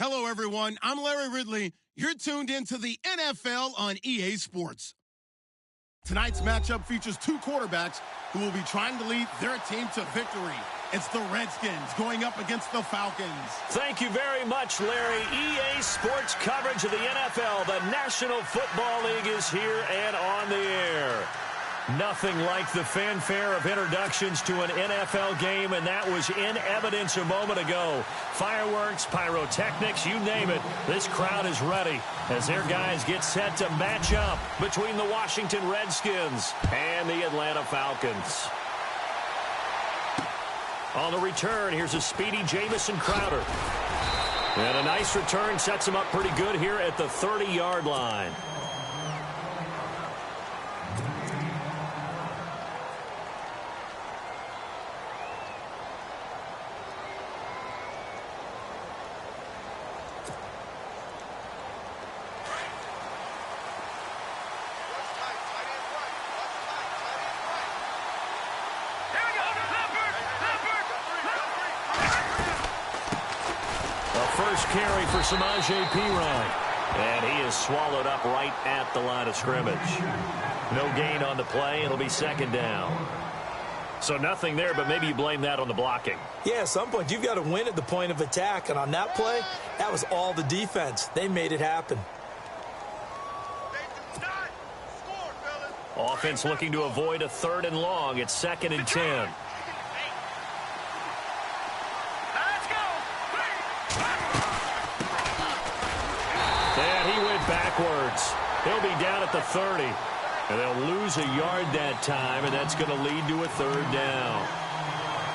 Hello, everyone. I'm Larry Ridley. You're tuned into the NFL on EA Sports. Tonight's matchup features two quarterbacks who will be trying to lead their team to victory. It's the Redskins going up against the Falcons. Thank you very much, Larry. EA Sports coverage of the NFL. The National Football League is here and on the air. Nothing like the fanfare of introductions to an NFL game, and that was in evidence a moment ago. Fireworks, pyrotechnics, you name it. This crowd is ready as their guys get set to match up between the Washington Redskins and the Atlanta Falcons. On the return, here's a speedy Jamison Crowder. And a nice return sets him up pretty good here at the 30-yard line. First carry for Samaje Perine. And he is swallowed up right at the line of scrimmage. No gain on the play. It'll be second down. So nothing there, but maybe you blame that on the blocking. Yeah, at some point you've got to win at the point of attack. And on that play, that was all the defense. They made it happen. Offense looking to avoid a 3rd and long. It's 2nd and 10. Backwards. He'll be down at the 30. And they'll lose a yard that time, and that's going to lead to a 3rd down.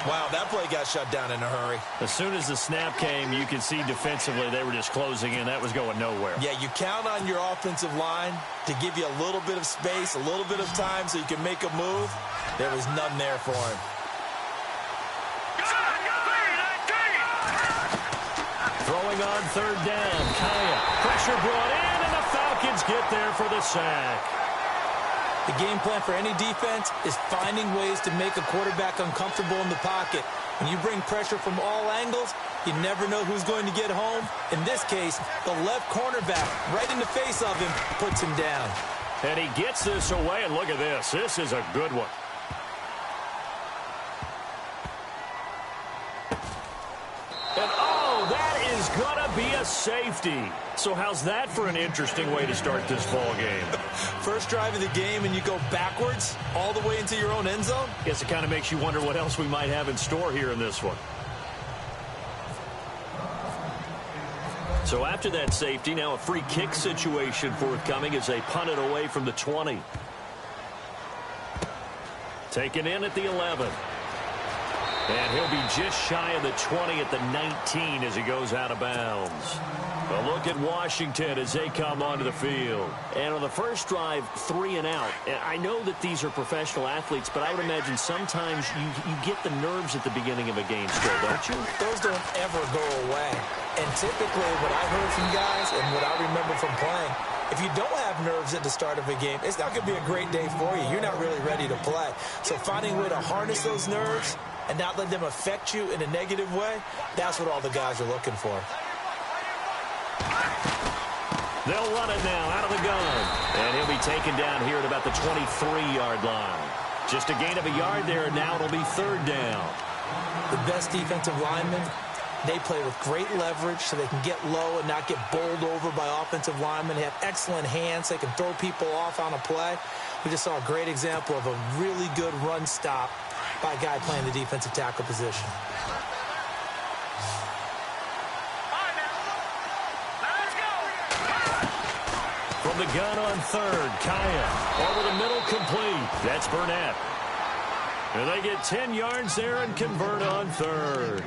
Wow, that play got shut down in a hurry. As soon as the snap came, you could see defensively they were just closing in. That was going nowhere. Yeah, you count on your offensive line to give you a little bit of space, a little bit of time so you can make a move. There was none there for him. Throwing on 3rd down, Kaya. Pressure brought in, and the Falcons get there for the sack. The game plan for any defense is finding ways to make a quarterback uncomfortable in the pocket. When you bring pressure from all angles, you never know who's going to get home. In this case, the left cornerback, right in the face of him, puts him down. And he gets this away, and look at this. This is a good one. And oh, that is going to be a safety. So how's that for an interesting way to start this ball game? First drive of the game and you go backwards all the way into your own end zone? Guess it kind of makes you wonder what else we might have in store here in this one. So after that safety, now a free kick situation forthcoming as they punt it away from the 20. Taken in at the 11. And he'll be just shy of the 20 at the 19 as he goes out of bounds. A look at Washington as they come onto the field. And on the first drive, 3 and out. And I know that these are professional athletes, but I would imagine sometimes you get the nerves at the beginning of a game still, don't you? Those don't ever go away. And typically what I heard from guys and what I remember from playing, if you don't have nerves at the start of a game, it's not going to be a great day for you. You're not really ready to play. So finding a way to harness those nerves and not let them affect you in a negative way, that's what all the guys are looking for. They'll run it now out of the gun. And he'll be taken down here at about the 23-yard line. Just a gain of a yard there, and now it'll be 3rd down. The best defensive linemen, they play with great leverage so they can get low and not get bowled over by offensive linemen. They have excellent hands. They can throw people off on a play. We just saw a great example of a really good run stop by a guy playing the defensive tackle position. From the gun on 3rd, Kaya. Over the middle, complete. That's Burnett. And they get 10 yards there and convert on 3rd.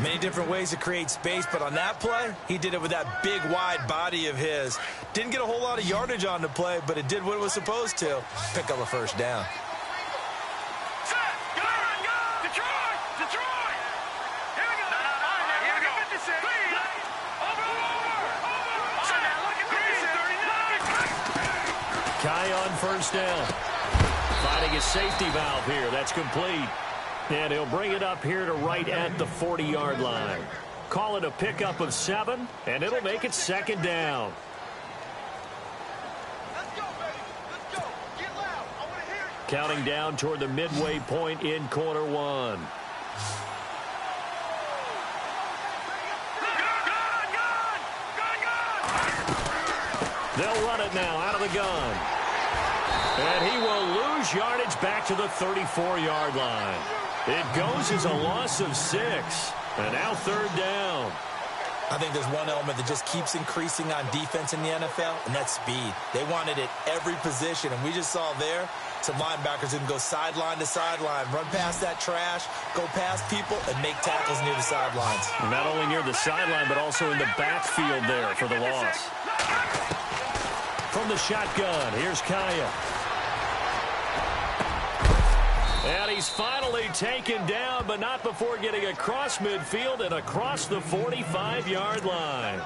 Many different ways to create space, but on that play, he did it with that big, wide body of his. Didn't get a whole lot of yardage on the play, but it did what it was supposed to. Pick up a 1st down. Kai on 1st down. Finding a safety valve here. That's complete. And he'll bring it up here to right at the 40-yard line. call it a pickup of 7, and it'll make it second down. Counting down toward the midway point in quarter 1. They'll run it now out of the gun. And he will lose yardage back to the 34-yard line. It goes as a loss of 6. And now third down. I think there's one element that just keeps increasing on defense in the NFL, and that's speed. They want it at every position, and we just saw there some linebackers who can go sideline to sideline, run past that trash, go past people, and make tackles near the sidelines. Not only near the sideline, but also in the backfield there for the loss. From the shotgun, here's Kaya. And he's finally taken down, but not before getting across midfield and across the 45-yard line.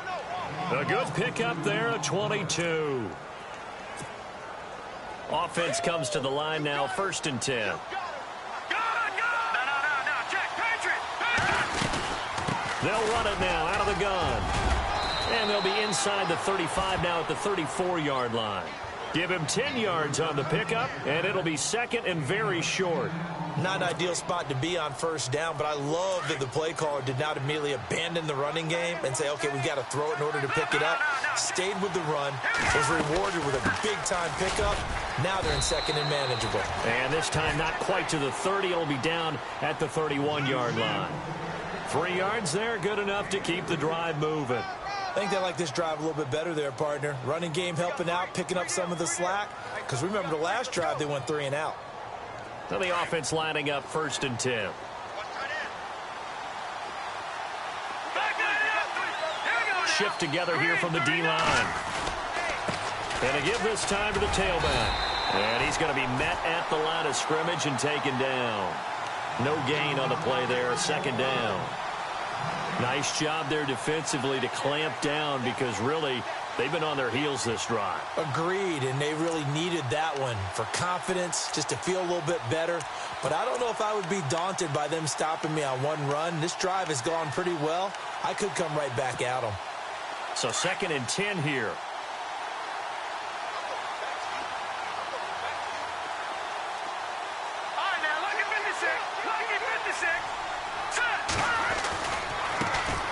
A good pickup there at 22. Offense comes to the line now, 1st and 10. They'll run it now out of the gun. And they'll be inside the 35 now at the 34-yard line. Give him 10 yards on the pickup, and it'll be second and very short. Not an ideal spot to be on 1st down, but I love that the play caller did not immediately abandon the running game and say, okay, we've got to throw it in order to pick it up. Stayed with the run, was rewarded with a big-time pickup. Now they're in second and manageable. And this time not quite to the 30. It'll be down at the 31-yard line. 3 yards there, good enough to keep the drive moving. I think they like this drive a little bit better there, partner. Running game helping out, picking up some of the slack. Because remember the last drive, they went 3 and out. So the offense lining up 1st and 10. Shift together here from the D-line. And to give this time to the tailback. And he's going to be met at the line of scrimmage and taken down. No gain on the play there, 2nd down. Nice job there defensively to clamp down because really they've been on their heels this drive. Agreed, and they really needed that one for confidence, just to feel a little bit better. But I don't know if I would be daunted by them stopping me on one run. This drive has gone pretty well. I could come right back at them. So 2nd and 10 here.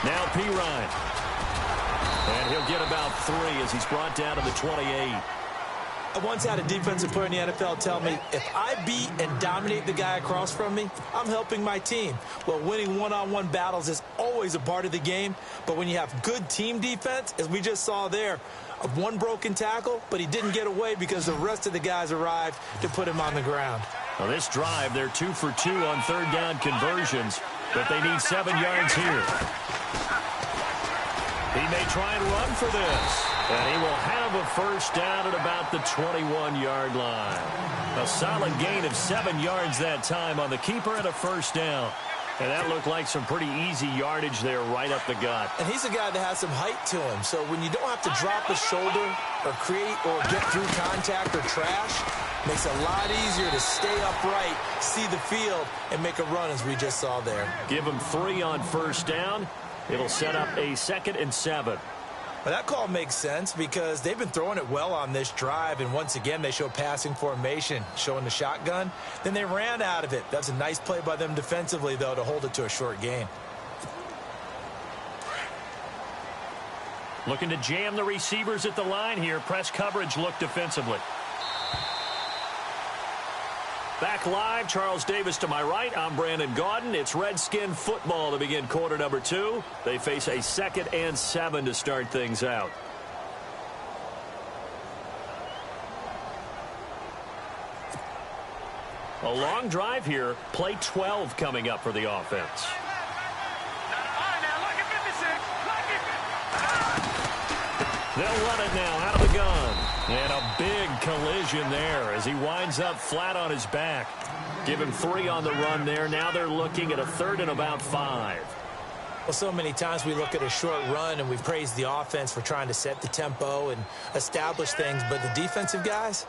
Now Pirine. And he'll get about 3 as he's brought down to the 28. I once had a defensive player in the NFL tell me, if I beat and dominate the guy across from me, I'm helping my team. Well, winning one-on-one battles is always a part of the game, but when you have good team defense, as we just saw there, one broken tackle, but he didn't get away because the rest of the guys arrived to put him on the ground. Well, this drive, they're 2 for 2 on 3rd down conversions, but they need 7 yards here. He may try and run for this. And he will have a 1st down at about the 21-yard line. A solid gain of 7 yards that time on the keeper and a 1st down. And that looked like some pretty easy yardage there right up the gut. And he's a guy that has some height to him. So when you don't have to drop a shoulder or create or get through contact or trash, makes it a lot easier to stay upright, see the field, and make a run as we just saw there. Give him 3 on 1st down. It'll set up a 2nd and 7. Well, that call makes sense because they've been throwing it well on this drive, and once again they show passing formation, showing the shotgun. Then they ran out of it. That's a nice play by them defensively, though, to hold it to a short gain. Looking to jam the receivers at the line here. Press coverage look defensively. Back live, Charles Davis to my right. I'm Brandon Gaudin. It's Redskin football to begin quarter number 2. They face a 2nd and 7 to start things out. A long drive here. Play 12 coming up for the offense. They'll run it now out of the gun. And a big collision there as he winds up flat on his back. Give him 3 on the run there. Now they're looking at a 3rd and about 5. Well, so many times we look at a short run and we praise the offense for trying to set the tempo and establish things. But the defensive guys,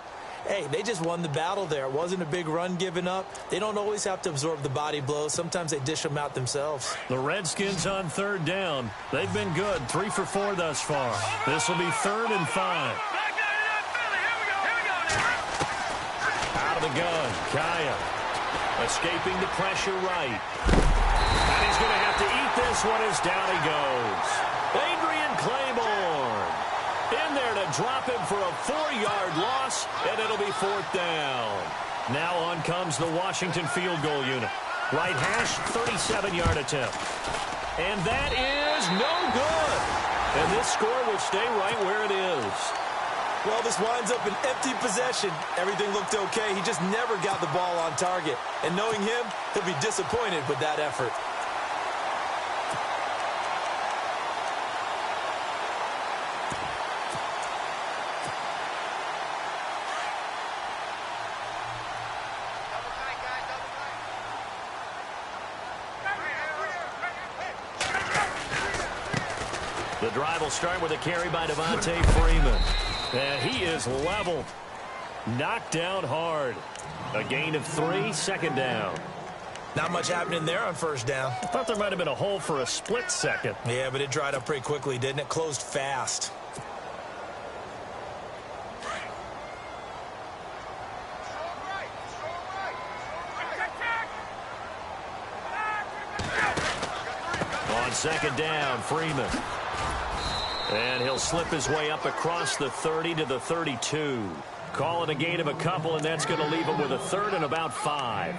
hey, they just won the battle there. It wasn't a big run given up. They don't always have to absorb the body blows. Sometimes they dish them out themselves. The Redskins on third down. They've been good, 3 for 4 thus far. This will be 3rd and 5. Out of the gun, Kaya. Escaping the pressure right. And he's going to have to eat this one as down he goes. Adrian Claiborne in there to drop him for a 4-yard loss, and it'll be 4th down. Now on comes the Washington field goal unit. Right hash, 37-yard attempt. And that is no good. And this score will stay right where it is. Well, this winds up an empty possession. Everything looked okay. He just never got the ball on target. And knowing him, he'll be disappointed with that effort. The drive will start with a carry by Devontae Freeman. And he is leveled. Knocked down hard. A gain of 3, 2nd down. Not much happening there on 1st down. I thought there might have been a hole for a split second. Yeah, but it dried up pretty quickly, didn't it? Closed fast. On 2nd down, Freeman. And he'll slip his way up across the 30 to the 32. Call it a gain of a couple, and that's going to leave him with a 3rd and about 5.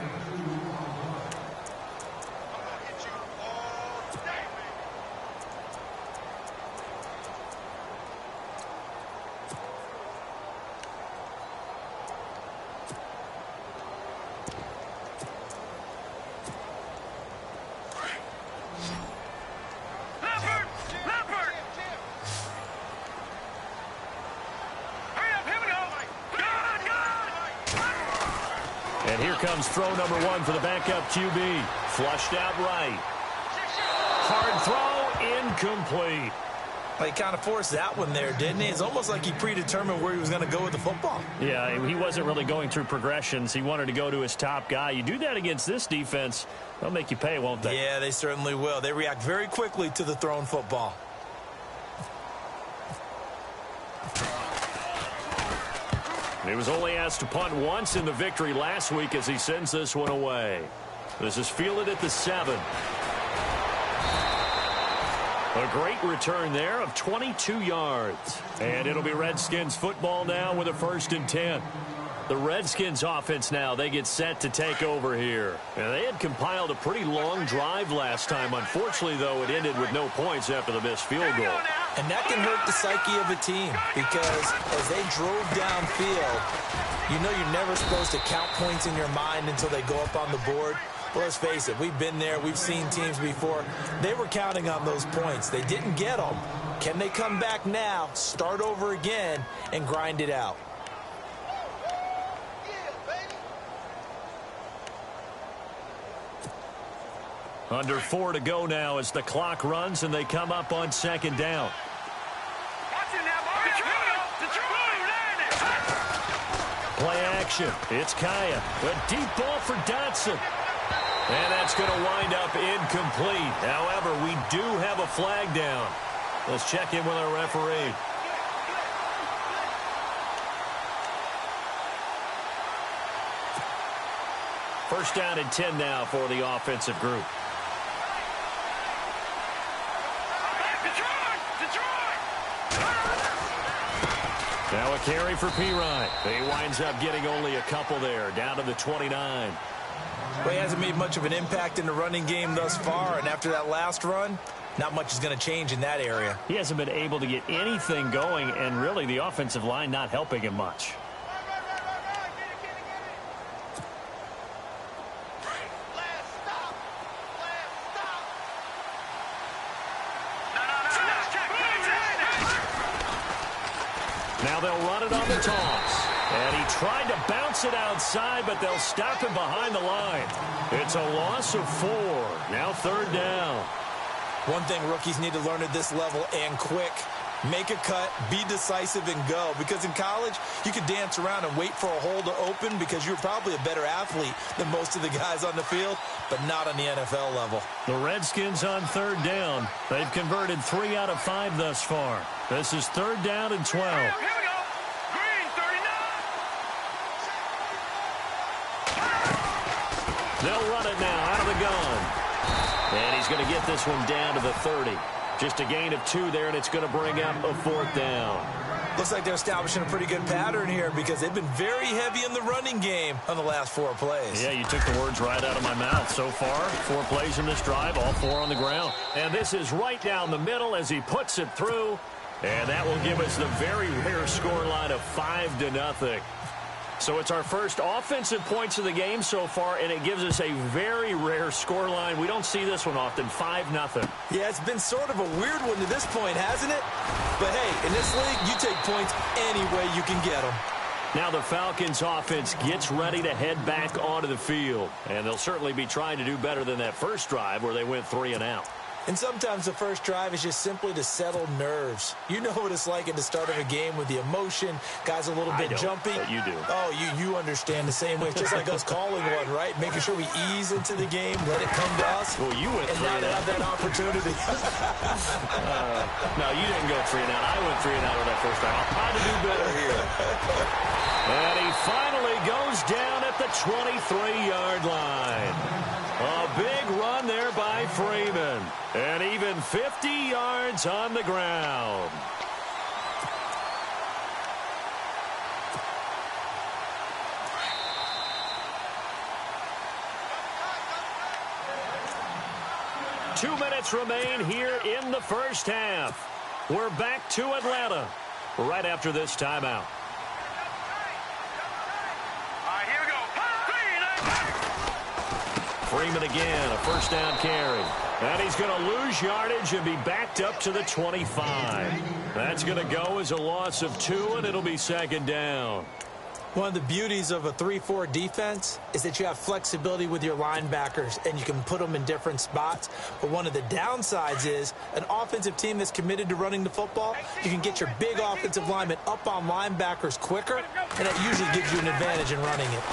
And here comes throw number 1 for the backup QB. Flushed out right. Hard throw, incomplete. Well, he kind of forced that one there, didn't he? It's almost like he predetermined where he was going to go with the football. Yeah, he wasn't really going through progressions. He wanted to go to his top guy. You do that against this defense, they'll make you pay, won't they? Yeah, they certainly will. They react very quickly to the thrown football. He was only asked to punt once in the victory last week as he sends this one away. This is fielded at the 7. A great return there of 22 yards. And it'll be Redskins football now with a 1st and 10. The Redskins offense now, they get set to take over here. And they had compiled a pretty long drive last time. Unfortunately, though, it ended with no points after the missed field goal. And that can hurt the psyche of a team because as they drove downfield, you know you're never supposed to count points in your mind until they go up on the board. Well, let's face it, we've been there, we've seen teams before. They were counting on those points. They didn't get them. Can they come back now, start over again, and grind it out? Under 4 to go now as the clock runs and they come up on 2nd down. Play action. It's Kaya. A deep ball for Dotson. And that's going to wind up incomplete. However, we do have a flag down. Let's check in with our referee. First down and 10 now for the offensive group. Now a carry for Pirine. He winds up getting only a couple there, down to the 29. Well, he hasn't made much of an impact in the running game thus far, and after that last run, not much is going to change in that area. He hasn't been able to get anything going, and really the offensive line not helping him much. Now they'll run it on the toss. And he tried to bounce it outside, but they'll stop him behind the line. It's a loss of 4. Now 3rd down. One thing rookies need to learn at this level and quick Make a cut, be decisive, and go. Because in college, you could dance around and wait for a hole to open because you're probably a better athlete than most of the guys on the field, but not on the NFL level. The Redskins on third down. They've converted 3 out of 5 thus far. This is 3rd down and 12. Here we go. Green, 39. They'll run it now out of the gun. And he's going to get this one down to the 30. Just a gain of 2 there, and it's going to bring up a 4th down. Looks like they're establishing a pretty good pattern here because they've been very heavy in the running game on the last 4 plays. Yeah, you took the words right out of my mouth. So far, 4 plays in this drive, all 4 on the ground. And this is right down the middle as he puts it through. And that will give us the very rare scoreline of 5-0. So it's our first offensive points of the game so far, and it gives us a very rare scoreline. We don't see this one often, 5-0. Yeah, it's been sort of a weird one to this point, hasn't it? But, hey, in this league, you take points any way you can get them. Now the Falcons offense gets ready to head back onto the field, and they'll certainly be trying to do better than that first drive where they went 3 and out. And sometimes the first drive is just simply to settle nerves. You know what it's like at the start of a game with the emotion. Guys a little bit jumpy. But you do. Oh, you understand the same way. It's just like us calling one, right? Making sure we ease into the game, let it come to us. Well, you went 3 and out. And now they have that opportunity. No, you didn't go 3 and out. I went 3 and out with that first time. I'll try to do better here. And he finally goes down at the 23-yard line. A big run there by Freeman. And even 50 yards on the ground. Two minutes remain here in the first half. We're back to Atlanta right after this timeout. Freeman again, a first down carry. And he's going to lose yardage and be backed up to the 25. That's going to go as a loss of 2, and it'll be 2nd down. One of the beauties of a 3-4 defense is that you have flexibility with your linebackers, and you can put them in different spots. But one of the downsides is an offensive team that's committed to running the football, you can get your big offensive linemen up on linebackers quicker, and that usually gives you an advantage in running it.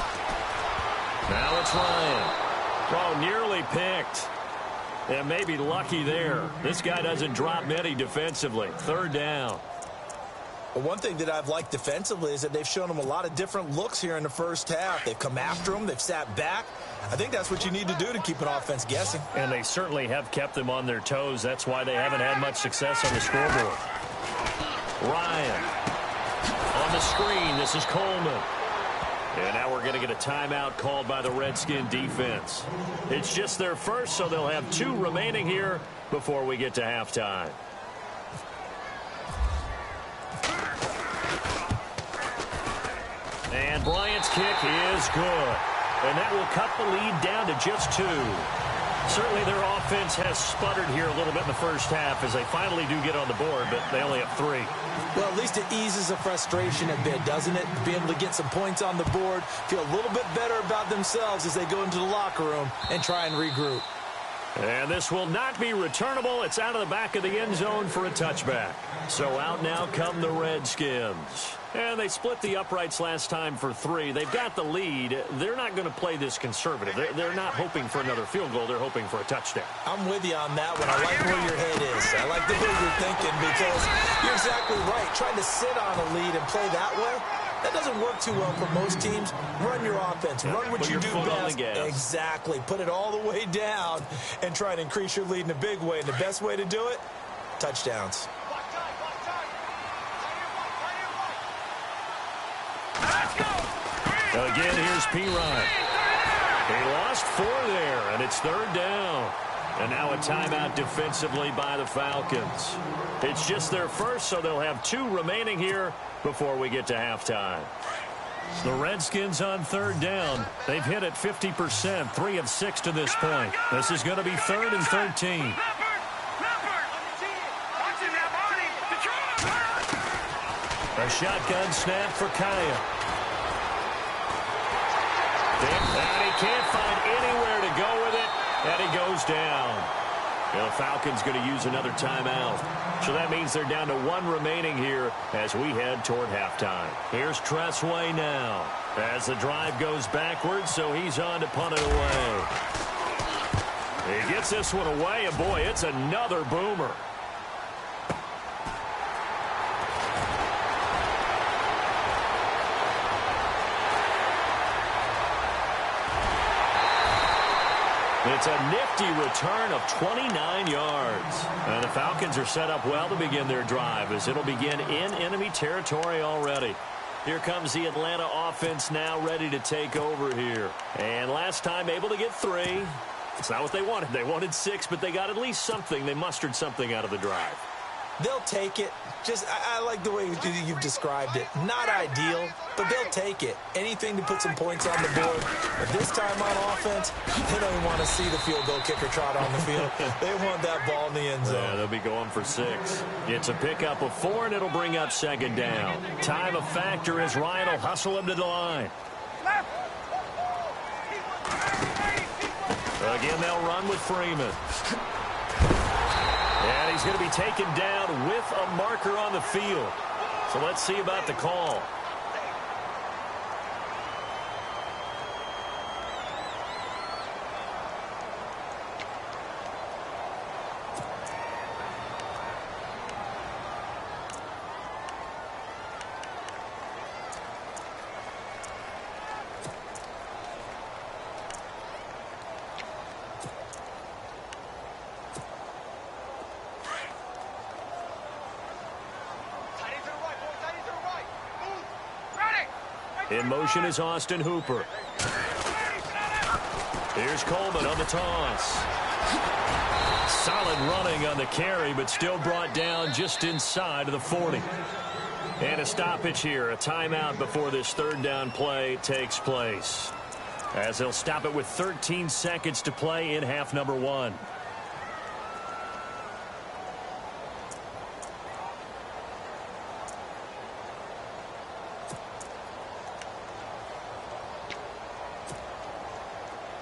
Now it's Ryan. Oh, nearly picked. And maybe lucky there. This guy doesn't drop many defensively. 3rd down. Well, one thing that I've liked defensively is that they've shown them a lot of different looks here in the first half. They've come after them. They've sat back. I think that's what you need to do to keep an offense guessing. And they certainly have kept them on their toes. That's why they haven't had much success on the scoreboard. Ryan on the screen. This is Coleman. And now we're going to get a timeout called by the Redskin defense. It's just their first, so they'll have 2 remaining here before we get to halftime. And Bryant's kick is good. And that will cut the lead down to just 2. Certainly their offense has sputtered here a little bit in the first half as they finally do get on the board, but they only have 3. Well, at least it eases the frustration a bit, doesn't it? Be able to get some points on the board, feel a little bit better about themselves as they go into the locker room and try and regroup. And this will not be returnable. It's out of the back of the end zone for a touchback. So out now come the Redskins. And they split the uprights last time for 3. They've got the lead. They're not going to play this conservative. They're not hoping for another field goal. They're hoping for a touchdown. I'm with you on that one. I like where your head is. I like the way you're thinking because you're exactly right. Trying to sit on a lead and play that way, that doesn't work too well for most teams. Run your offense. Run what you do best. Exactly. Put it all the way down and try and increase your lead in a big way. And the best way to do it, touchdowns. Again, here's P. Ryan. He lost 4 there, and it's 3rd down. And now a timeout defensively by the Falcons. It's just their first, so they'll have 2 remaining here before we get to halftime. The Redskins on 3rd down. They've hit it 50%, 3 of 6 to this point. This is going to be 3rd and 13. A shotgun snap for Kaya. And he can't find anywhere to go with it, and he goes down. The Falcons going to use another timeout. So that means they're down to 1 remaining here as we head toward halftime. Here's Tressway now as the drive goes backwards, so he's on to punt it away. He gets this one away, and boy, it's another boomer. It's a nifty return of 29 yards. And the Falcons are set up well to begin their drive as it'll begin in enemy territory already. Here comes the Atlanta offense now ready to take over here. And last time able to get 3. It's not what they wanted. They wanted 6, but they got at least something. They mustered something out of the drive. They'll take it. I like the way you've described it. Not ideal, but they'll take it. Anything to put some points on the board. But this time on offense, they don't even want to see the field goal kicker trot on the field. They want that ball in the end zone. Yeah, they'll be going for 6. It's a pickup of 4, and it'll bring up 2nd down. Time a factor as Ryan will hustle him to the line. Again, they'll run with Freeman. And he's going to be taken down with a marker on the field. So let's see about the call. In motion is Austin Hooper. Here's Coleman on the toss. Solid running on the carry, but still brought down just inside of the 40. And a stoppage here, a timeout before this 3rd down play takes place. As they'll stop it with 13 seconds to play in half number 1.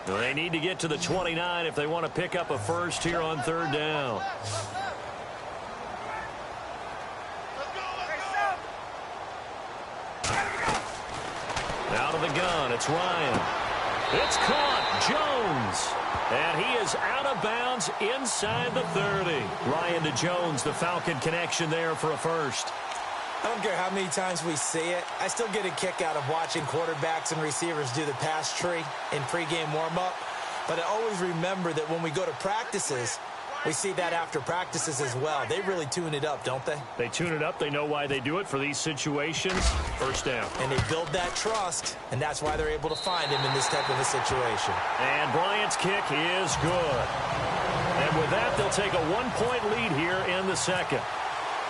They need to get to the 29 if they want to pick up a first here on 3rd down. Out of the gun, it's Ryan. It's caught, Jones. And he is out of bounds inside the 30. Ryan to Jones, the Falcon connection there for a first. I don't care how many times we see it. I still get a kick out of watching quarterbacks and receivers do the pass tree in pregame warm-up. But I always remember that when we go to practices, we see that after practices as well. They really tune it up, don't they? They tune it up. They know why they do it for these situations. First down. And they build that trust, and that's why they're able to find him in this type of a situation. And Bryant's kick is good. And with that, they'll take a 1-point lead here in the 2nd.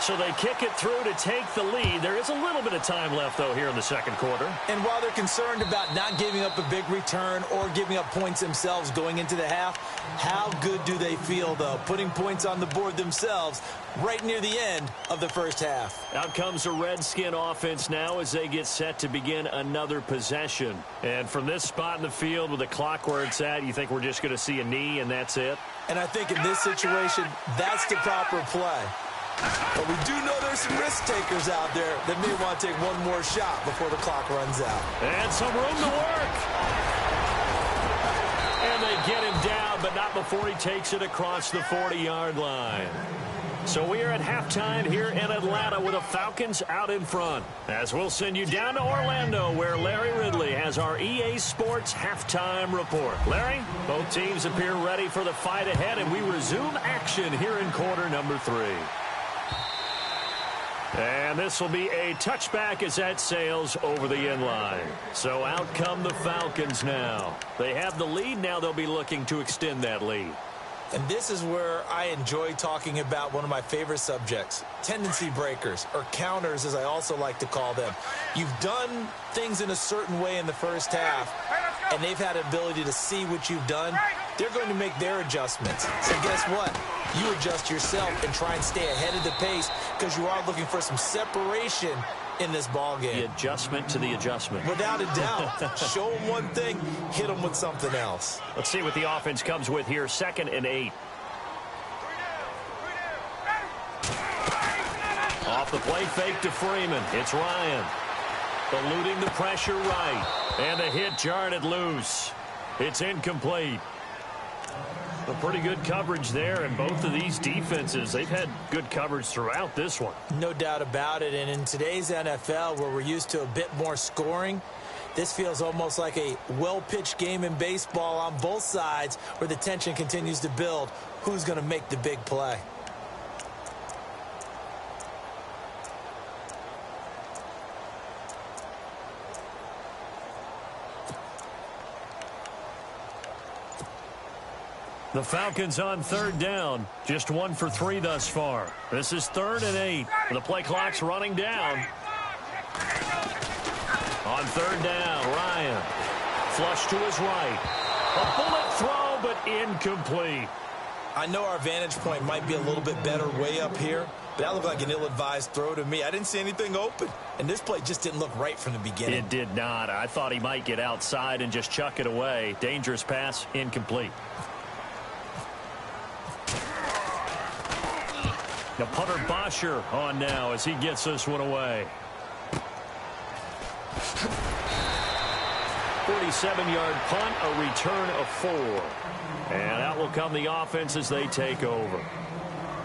So they kick it through to take the lead. There is a little bit of time left, though, here in the 2nd quarter. And while they're concerned about not giving up a big return or giving up points themselves going into the half, how good do they feel, though, putting points on the board themselves right near the end of the first half? Out comes the Redskin offense now as they get set to begin another possession. And from this spot in the field with the clock where it's at, you think we're just going to see a knee and that's it? And I think in this situation, that's the proper play. But we do know there's some risk takers out there that may want to take one more shot before the clock runs out. And some room to work. And they get him down, but not before he takes it across the 40-yard line. So we are at halftime here in Atlanta with the Falcons out in front. As we'll send you down to Orlando where Larry Ridley has our EA Sports halftime report. Larry, both teams appear ready for the fight ahead, and we resume action here in quarter number 3. And this will be a touchback as that sails over the end line. So out come the Falcons now. They have the lead. Now they'll be looking to extend that lead. And this is where I enjoy talking about one of my favorite subjects, tendency breakers, or counters as I also like to call them. You've done things in a certain way in the first half, and they've had an ability to see what you've done. They're going to make their adjustments. So guess what? You adjust yourself and try and stay ahead of the pace because you are looking for some separation in this ball game. The adjustment to the adjustment. Without a doubt. Show them one thing, hit them with something else. Let's see what the offense comes with here. 2nd and 8. The play fake to Freeman. It's Ryan. Eluding the pressure right. And the hit jarred it loose. It's incomplete. A pretty good coverage there, and both of these defenses, they've had good coverage throughout this one. No doubt about it, and in today's NFL, where we're used to a bit more scoring, this feels almost like a well-pitched game in baseball on both sides where the tension continues to build. Who's going to make the big play? The Falcons on third down. Just 1 for 3 thus far. This is 3rd and 8. The play clock's running down. On 3rd down, Ryan. Flush to his right. A bullet throw, but incomplete. I know our vantage point might be a little bit better way up here, but that looked like an ill-advised throw to me. I didn't see anything open, and this play just didn't look right from the beginning. It did not. I thought he might get outside and just chuck it away. Dangerous pass, incomplete. Now punter Bosher on now as he gets this one away. 47-yard punt, a return of 4. And out will come the offense as they take over.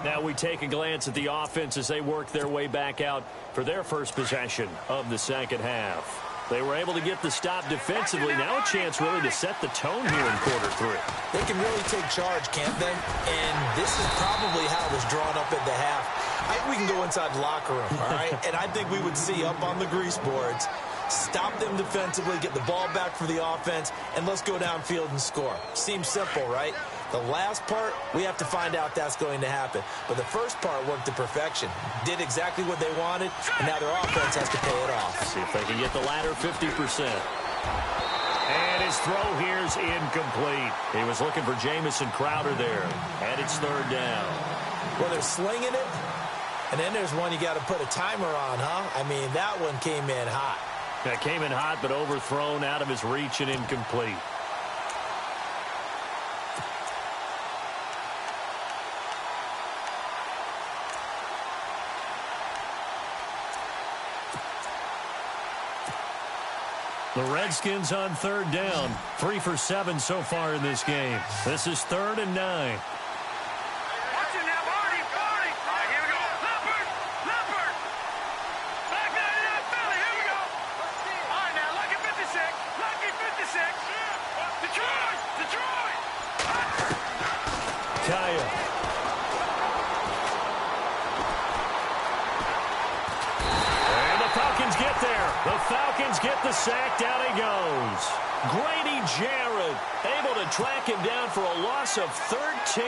Now we take a glance at the offense as they work their way back out for their first possession of the second half. They were able to get the stop defensively. Now a chance really to set the tone here in quarter 3. They can really take charge, can't they? And this is probably how it was drawn up at the half. We can go inside the locker room, all right? And I think we would see up on the grease boards, stop them defensively, get the ball back for the offense, and let's go downfield and score. Seems simple, right? The last part, we have to find out that's going to happen. But the first part worked to perfection. Did exactly what they wanted, and now their offense has to pay it off. See if they can get the latter 50%. And his throw here's incomplete. He was looking for Jamison Crowder there. And it's 3rd down. Well, they're slinging it, and then there's one you got to put a timer on, huh? I mean, that one came in hot. That came in hot, but overthrown out of his reach and incomplete. The Redskins on 3rd down. 3 for 7 so far in this game. This is 3rd and 9. Watch it now, Barney. All right, here we go. Leopard. Back there in that belly. Here we go. All right, now, lucky 56. Lucky 56. Detroit. Kaya. And the Falcons get there. The Falcons get the sack. Down he goes. Grady Jarrett able to track him down for a loss of 13.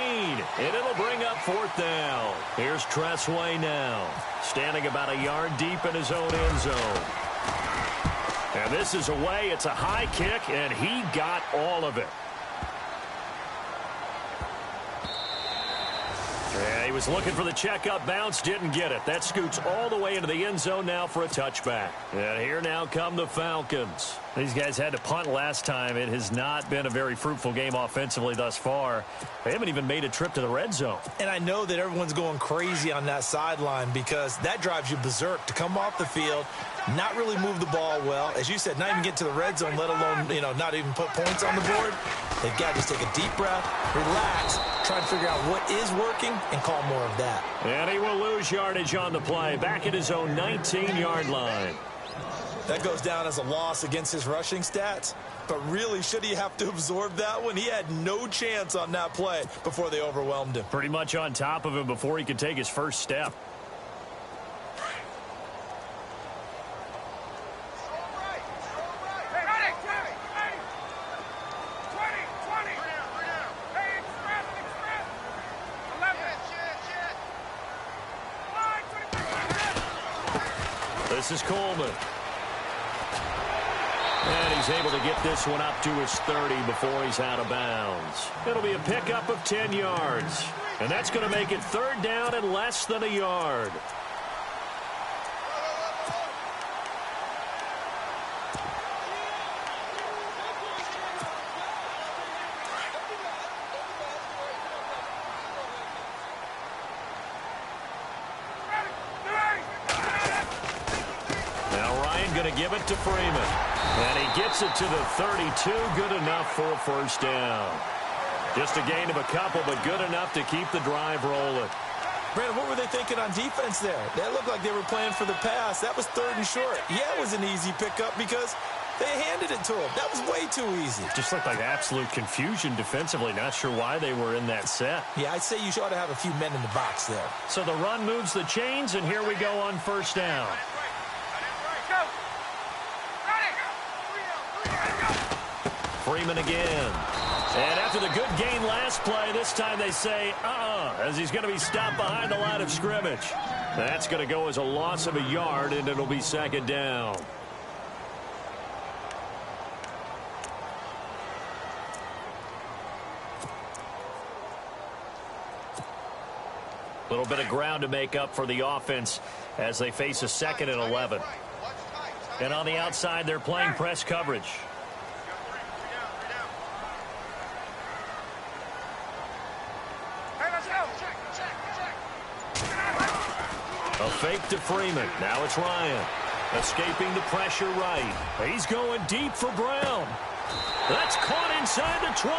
And it'll bring up 4th down. Here's Tressway now. Standing about a yard deep in his own end zone. And this is away. It's a high kick, and he got all of it. Yeah, he was looking for the checkup bounce, didn't get it. That scoots all the way into the end zone now for a touchback. And here now come the Falcons. These guys had to punt last time. It has not been a very fruitful game offensively thus far. They haven't even made a trip to the red zone. And I know that everyone's going crazy on that sideline because that drives you berserk to come off the field, not really move the ball well. As you said, not even get to the red zone, let alone, not even put points on the board. They've got to just take a deep breath, relax, try and figure out what is working, and call more of that. And he will lose yardage on the play, back at his own 19-yard line. That goes down as a loss against his rushing stats. But really, should he have to absorb that one? He had no chance on that play before they overwhelmed him. Pretty much on top of him before he could take his first step. This is Coleman. And he's able to get this one up to his 30 before he's out of bounds. It'll be a pickup of 10 yards. And that's going to make it 3rd down and less than a yard. Now Ryan going to give it to Freeman. And he gets it to the 32. Good enough for a first down. Just a gain of a couple, but good enough to keep the drive rolling. Brandon, what were they thinking on defense there? That looked like they were playing for the pass. That was 3rd and short. Yeah, it was an easy pickup because they handed it to him. That was way too easy. Just looked like absolute confusion defensively. Not sure why they were in that set. Yeah, I'd say you ought to have a few men in the box there. So the run moves the chains, and here we go on first down. Freeman again. And after the good gain last play, this time they say, as he's going to be stopped behind the line of scrimmage. That's going to go as a loss of a yard, and it'll be 2nd down. A little bit of ground to make up for the offense as they face a 2nd and 11. And on the outside, they're playing press coverage. A fake to Freeman. Now it's Ryan. Escaping the pressure right. He's going deep for Brown. That's caught inside the 20.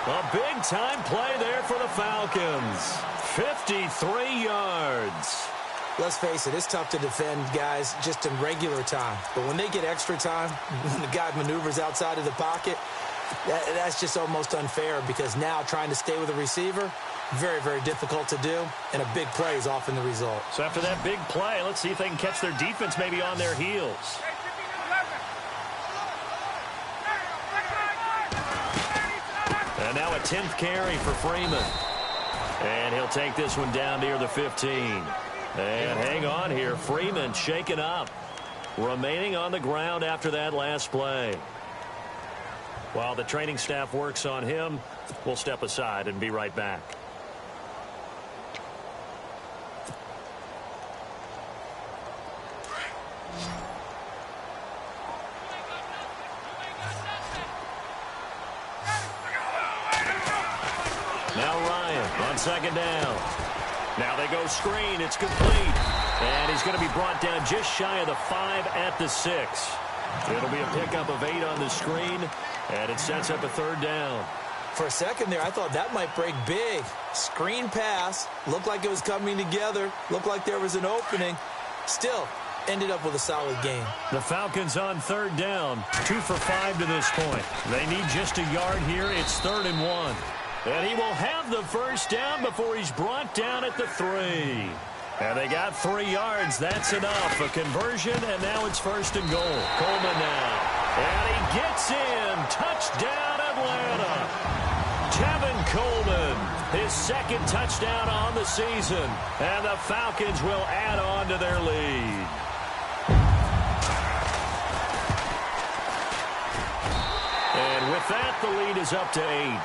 A big-time play there for the Falcons. 53 yards. Let's face it, it's tough to defend guys just in regular time. But when they get extra time, when the guy maneuvers outside of the pocket, that's just almost unfair because now trying to stay with the receiver, very, very difficult to do, and a big play is often the result. So after that big play, let's see if they can catch their defense maybe on their heels. And now a 10th carry for Freeman. And he'll take this one down near the 15. And hang on here, Freeman shaken up. Remaining on the ground after that last play. While the training staff works on him, we'll step aside and be right back. Now Ryan on 2nd down. Now they go screen. It's complete. And he's going to be brought down just shy of the 5 at the 6. It'll be a pickup of 8 on the screen, and it sets up a 3rd down. For a second there, I thought that might break big. Screen pass. Looked like it was coming together. Looked like there was an opening. Still, ended up with a solid game. The Falcons on 3rd down. 2 for 5 to this point. They need just a yard here. It's 3rd and 1. And he will have the first down before he's brought down at the 3. And they got 3 yards. That's enough. A conversion, and now it's 1st and goal. Coleman now. And he gets in. Touchdown, Atlanta. Tevin Coleman, his 2nd touchdown on the season. And the Falcons will add on to their lead. And with that, the lead is up to 8.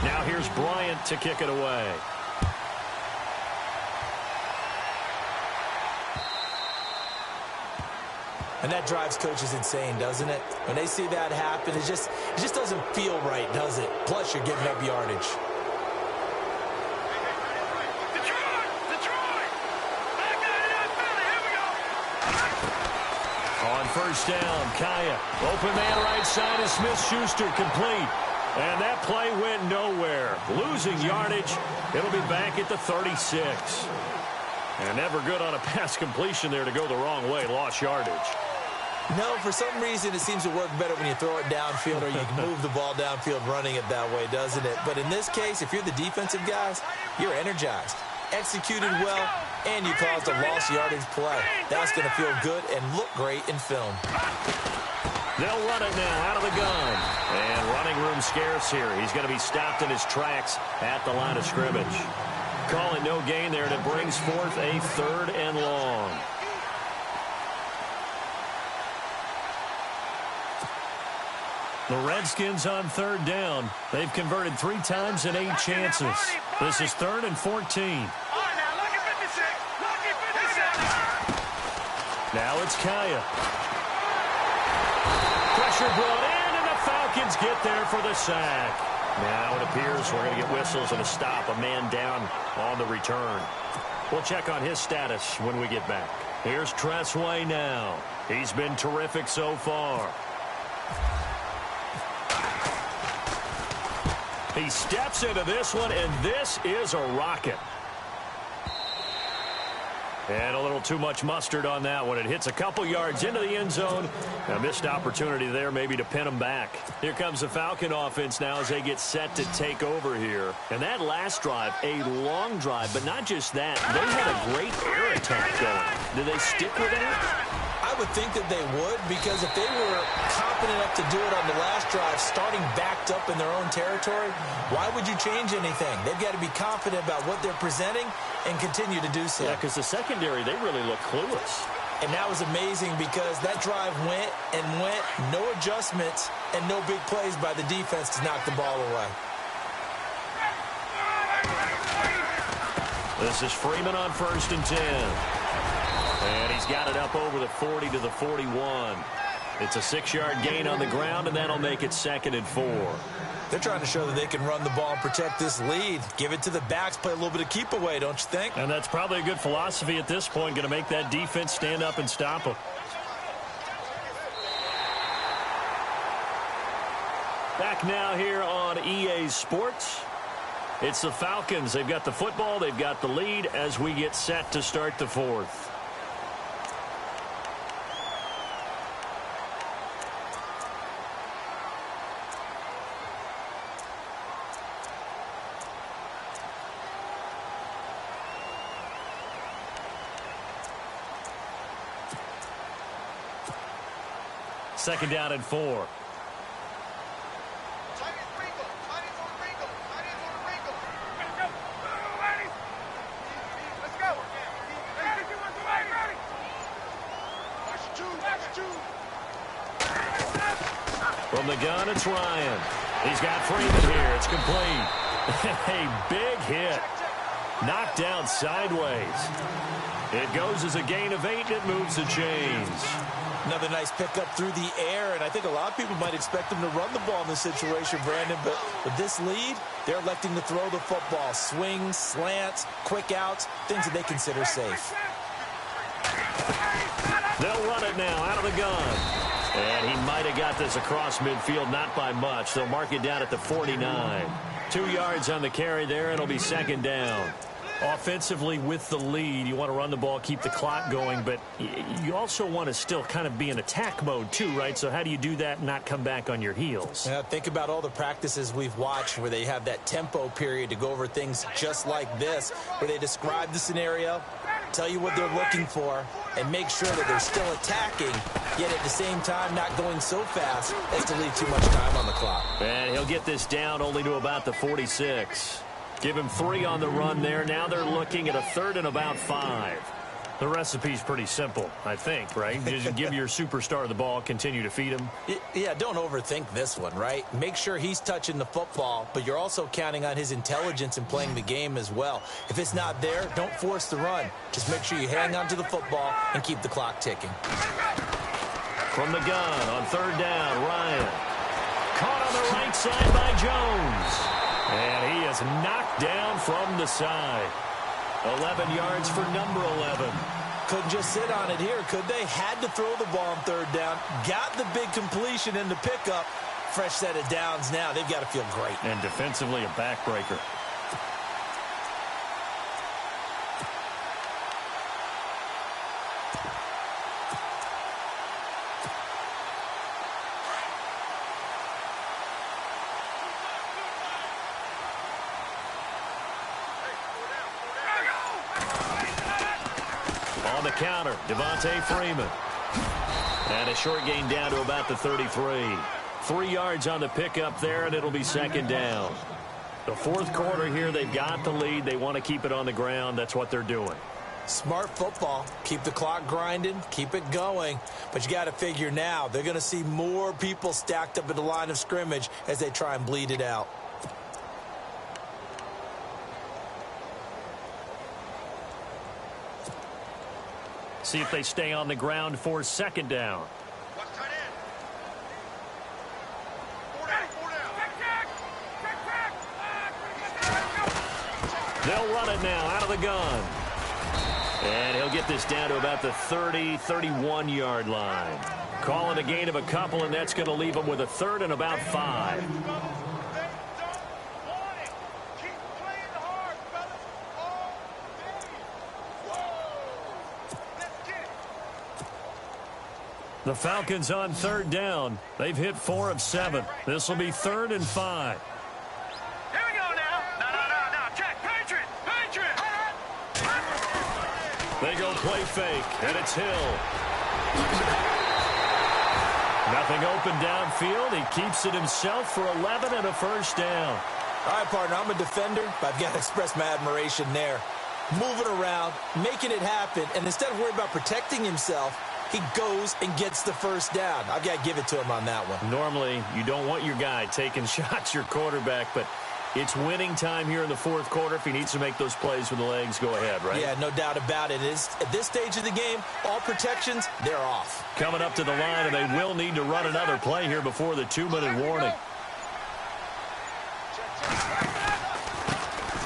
Now here's Bryant to kick it away. And that drives coaches insane, doesn't it? When they see that happen, it just doesn't feel right, does it? Plus, you're giving up yardage. On 1st down, Kaya. Open man right side is Smith-Schuster, complete. And that play went nowhere. Losing yardage. It'll be back at the 36. And never good on a pass completion there to go the wrong way. Lost yardage. No, for some reason, it seems to work better when you throw it downfield or you can move the ball downfield running it that way, doesn't it? But in this case, if you're the defensive guys, you're energized, executed well, and you caused a lost yardage play. That's going to feel good and look great in film. They'll run it now out of the gun. And running room scarce here. He's going to be stopped in his tracks at the line of scrimmage. Calling no gain there, and it brings forth a 3rd and long. The Redskins on 3rd down. They've converted 3 times in 8 chances. This is 3rd and 14. Now Now it's Kaya. Pressure brought in, and the Falcons get there for the sack. Now it appears we're going to get whistles and a stop. A man down on the return. We'll check on his status when we get back. Here's Tressway now. He's been terrific so far. He steps into this one, and this is a rocket. And a little too much mustard on that one. It hits a couple yards into the end zone. A missed opportunity there maybe to pin them back. Here comes the Falcon offense now as they get set to take over here. And that last drive, a long drive, but not just that. They had a great air attack going. Do they stick with that? I would think that they would, because if they were confident enough to do it on the last drive, starting backed up in their own territory, why would you change anything? They've got to be confident about what they're presenting and continue to do so. Yeah, because the secondary, they really look clueless. And that was amazing because that drive went and went, no adjustments, and no big plays by the defense to knock the ball away. This is Freeman on 1st and 10. And he's got it up over the 40 to the 41. It's a 6-yard gain on the ground, and that'll make it 2nd and 4. They're trying to show that they can run the ball and protect this lead. Give it to the backs, play a little bit of keep away, don't you think? And that's probably a good philosophy at this point, going to make that defense stand up and stop them. Back now here on EA Sports. It's the Falcons. They've got the football. They've got the lead as we get set to start the 4th. Second down and 4. From the gun, it's Ryan. He's got Freeman here. It's complete. A big hit. Knocked down sideways. It goes as a gain of 8. It moves the chains. Another nice pickup through the air, and I think a lot of people might expect them to run the ball in this situation, Brandon, but with this lead, they're electing to throw the football. Swings, slants, quick outs, things that they consider safe. They'll run it now out of the gun. And he might have got this across midfield, not by much. They'll mark it down at the 49. 2 yards on the carry there. It'll be 2nd down. Offensively with the lead, you want to run the ball, keep the clock going, but you also want to still kind of be in attack mode too, right? So how do you do that and not come back on your heels? Yeah, think about all the practices we've watched where they have that tempo period to go over things just like this, where they describe the scenario, tell you what they're looking for, and make sure that they're still attacking, yet at the same time not going so fast as to leave too much time on the clock. And he'll get this down only to about the 46. Give him 3 on the run there. Now they're looking at a 3rd and about 5. The recipe's pretty simple, I think, right? Just give your superstar the ball, continue to feed him. Yeah, don't overthink this one, right? Make sure he's touching the football, but you're also counting on his intelligence in playing the game as well. If it's not there, don't force the run. Just make sure you hang on to the football and keep the clock ticking. From the gun on 3rd down, Ryan. Caught on the right side by Jones. And he is knocked down from the side. 11 yards for number 11. Couldn't just sit on it here, could they? Had to throw the ball on 3rd down. Got the big completion in the pickup. Fresh set of downs now. They've got to feel great. And defensively, a backbreaker. On the counter, Devontae Freeman. And a short gain down to about the 33. 3 yards on the pickup there, and it'll be 2nd down. The 4th quarter here, they've got the lead. They want to keep it on the ground. That's what they're doing. Smart football. Keep the clock grinding. Keep it going. But you got to figure now, they're going to see more people stacked up at the line of scrimmage as they try and bleed it out. See if they stay on the ground for second down. They'll run it now out of the gun. And he'll get this down to about the 30, 31-yard line. Call it a gain of a couple, and that's going to leave him with a third and about 5. The Falcons on third down. They've hit 4 of 7. This will be 3rd and 5. Here we go now. No. Check. Patriot. They go play fake, and it's Hill. Nothing open downfield. He keeps it himself for 11 and a first down. All right, partner, I'm a defender, but I've got to express my admiration there. Moving around, making it happen, and instead of worrying about protecting himself, he goes and gets the first down. I've got to give it to him on that one. Normally, you don't want your guy taking shots, your quarterback, but it's winning time here in the fourth quarter. If he needs to make those plays with the legs, go ahead, right? Yeah, no doubt about it. At this stage of the game, all protections, they're off. Coming up to the line, and they will need to run another play here before the 2-minute warning.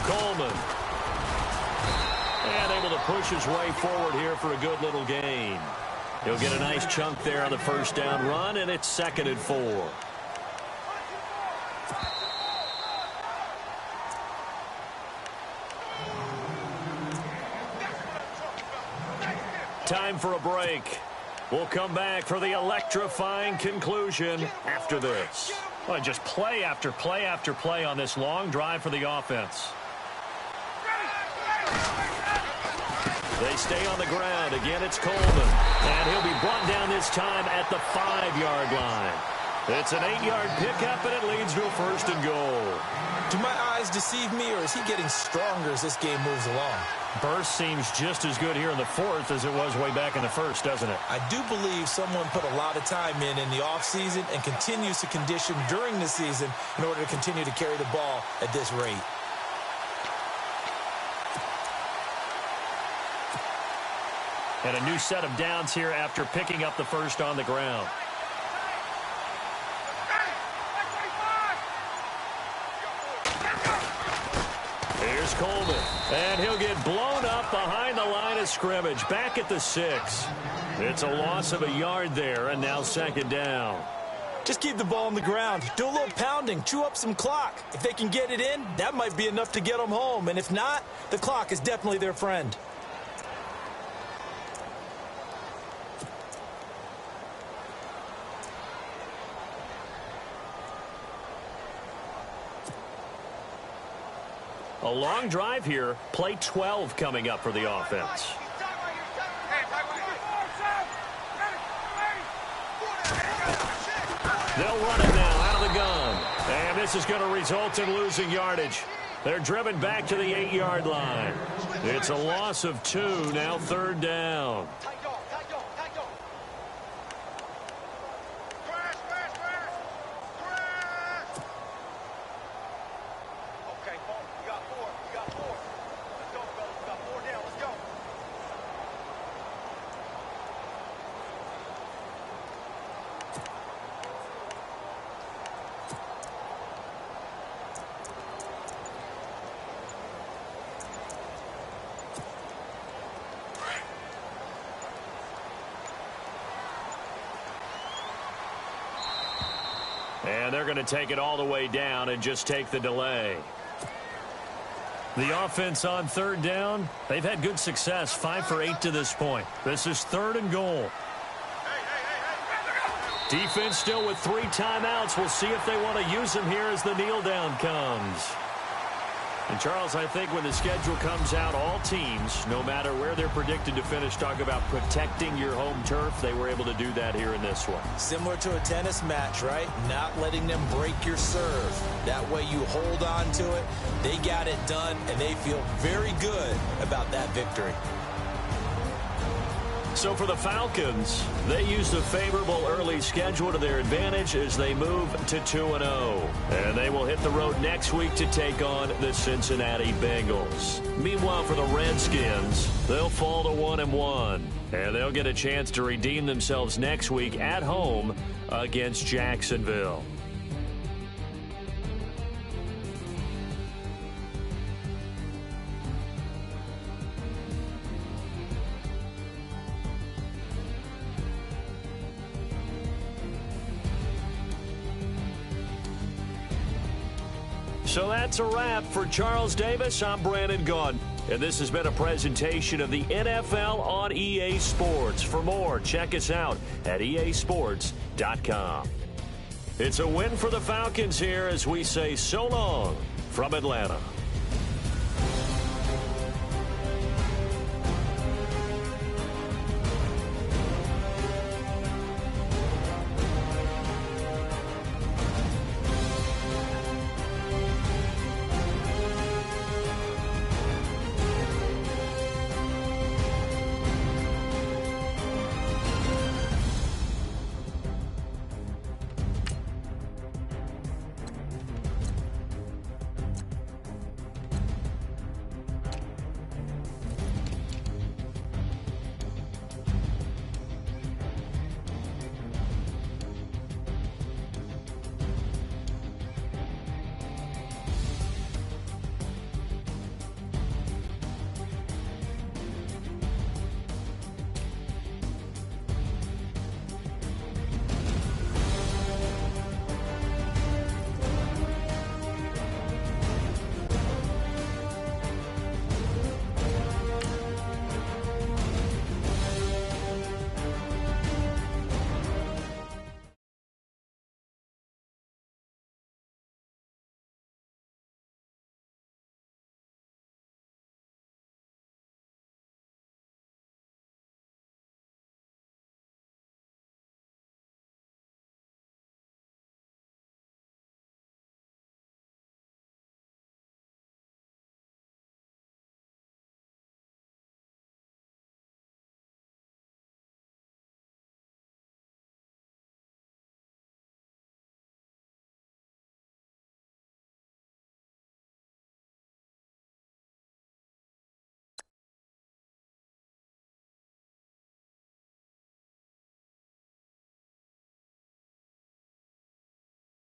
Coleman. And able to push his way forward here for a good little gain. He'll get a nice chunk there on the first down run, and it's 2nd and 4. Time for a break. We'll come back for the electrifying conclusion after this. Well, just play after play after play on this long drive for the offense. They stay on the ground. Again, it's Coleman. And he'll be brought down this time at the 5-yard line. It's an 8-yard pickup, and it leads to a 1st and goal. Do my eyes deceive me, or is he getting stronger as this game moves along? Burst seems just as good here in the 4th as it was way back in the 1st, doesn't it? I do believe someone put a lot of time in the offseason and continues to condition during the season in order to continue to carry the ball at this rate. And a new set of downs here after picking up the first on the ground. Here's Coleman. And he'll get blown up behind the line of scrimmage. Back at the 6. It's a loss of a yard there, and now 2nd down. Just keep the ball on the ground. Do a little pounding. Chew up some clock. If they can get it in, that might be enough to get them home. And if not, the clock is definitely their friend. A long drive here. Play 12 coming up for the offense. They'll run it now out of the gun. And this is going to result in losing yardage. They're driven back to the 8-yard line. It's a loss of 2, now 3rd down. And they're going to take it all the way down and just take the delay. The offense on 3rd down, they've had good success, 5 for 8 to this point. This is 3rd and goal. Defense still with 3 timeouts. We'll see if they want to use them here as the kneel down comes. And, Charles, I think when the schedule comes out, all teams, no matter where they're predicted to finish, talk about protecting your home turf. They were able to do that here in this one. Similar to a tennis match, right? Not letting them break your serve. That way you hold on to it. They got it done, and they feel very good about that victory. So for the Falcons, they use the favorable early schedule to their advantage as they move to 2-0. And they will hit the road next week to take on the Cincinnati Bengals. Meanwhile, for the Redskins, they'll fall to 1-1. And they'll get a chance to redeem themselves next week at home against Jacksonville. So that's a wrap. For Charles Davis, I'm Brandon Gunn. And this has been a presentation of the NFL on EA Sports. For more, check us out at easports.com. It's a win for the Falcons here as we say so long from Atlanta.